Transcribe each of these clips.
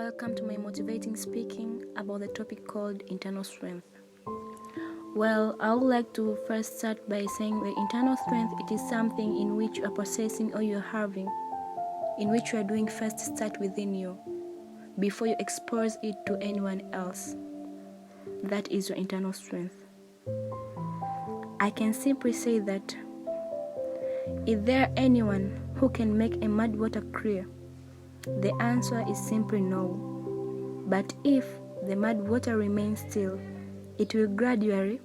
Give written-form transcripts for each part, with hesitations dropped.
welcome to my motivating speaking about the topic called internal strength. Well, I would like to first start by saying the internal strength, it is something in which you are possessing or you are having, in which you are doing first start within you, before you expose it to anyone else. That is your internal strength. I can simply say that is there anyone who can make a mud water clear? The answer is simply no. But if the mud water remains still, it will gradually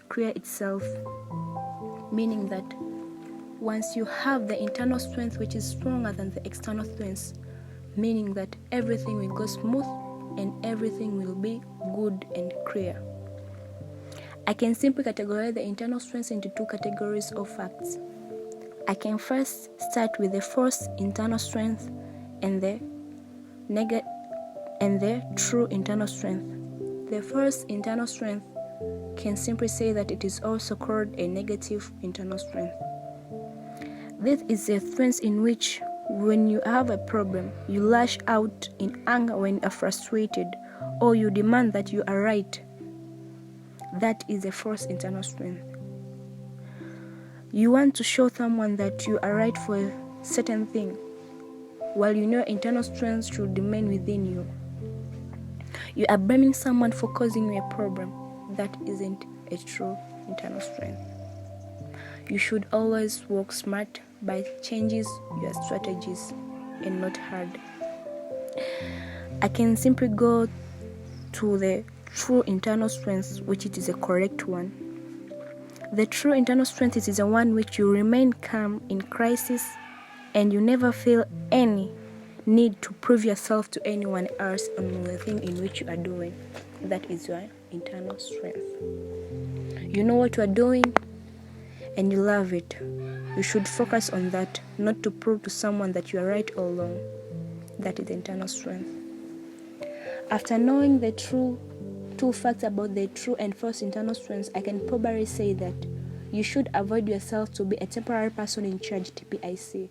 clear itself, meaning that once you have the internal strength which is stronger than the external strength, meaning that everything will go smooth and everything will be good and clear. I can simply categorize the internal strength into two categories of facts. I can first start with the false internal strength and the true internal strength. The false internal strength can simply say that it is also called a negative internal strength. This is a strength in which when you have a problem, you lash out in anger when you are frustrated, or you demand that you are right. That is a false internal strength. You want to show someone that you are right for a certain thing, while you know internal strength should remain within you. You are blaming someone for causing you a problem. That isn't a true internal strength. You should always work smart by changing your strategies and not hard. I can simply go to the true internal strength, which it is a correct one. The true internal strength is the one which you remain calm in crisis and you never feel any need to prove yourself to anyone else on the thing in which you are doing. That is your internal strength. You know what you are doing and you love it. You should focus on that, not to prove to someone that you are right or wrong. That is internal strength. After knowing the two facts about the true and false internal strengths, I can probably say that you should avoid yourself to be a temporary person in charge, TPIC.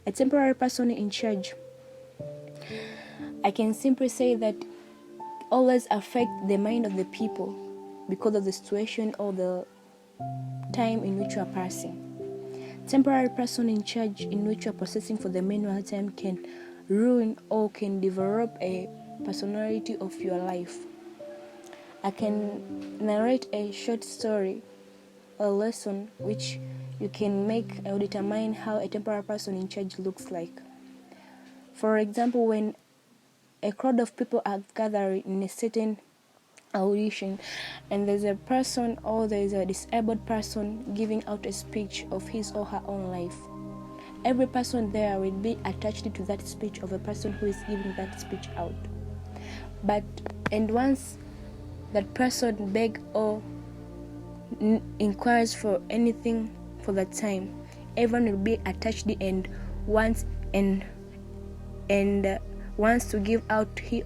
A temporary person in charge, I can simply say that always affect the mind of the people because of the situation or the time in which you are passing. Temporary person in charge in which you are processing for the manual time can ruin or can develop a personality of your life. I can narrate a short story, a lesson which you can make or determine how a temporary person in charge looks like. For example, when a crowd of people are gathering in a certain audition and there's a person or there's a disabled person giving out a speech of his or her own life, every person there will be attached to that speech of a person who is giving that speech out. And once that person begs or inquires for anything for that time, everyone will be attached and wants to give out he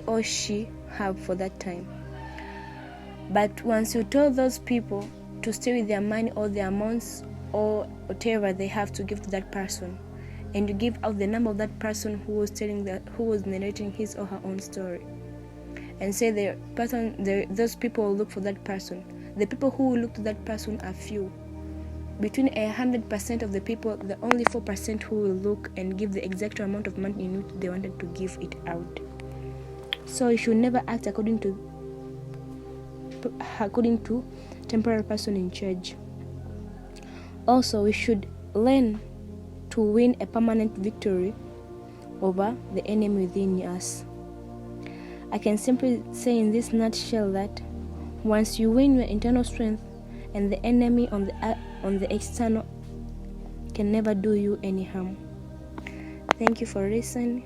or she have for that time. But once you tell those people to stay with their money or their amounts or whatever they have to give to that person, and you give out the number of that person who was narrating his or her own story, and say those people will look for that person. The people who will look to that person are few. Between 100% of the people, the only 4% who will look and give the exact amount of money in which they wanted to give it out. So you should never act according to temporary person in charge. Also, we should learn to win a permanent victory over the enemy within us. I can simply say in this nutshell that once you win your internal strength, and the enemy on the external can never do you any harm. Thank you for listening.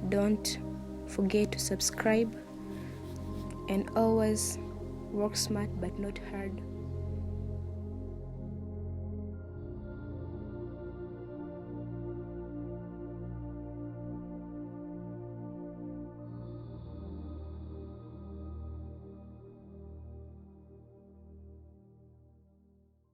Don't forget to subscribe and always work smart but not hard.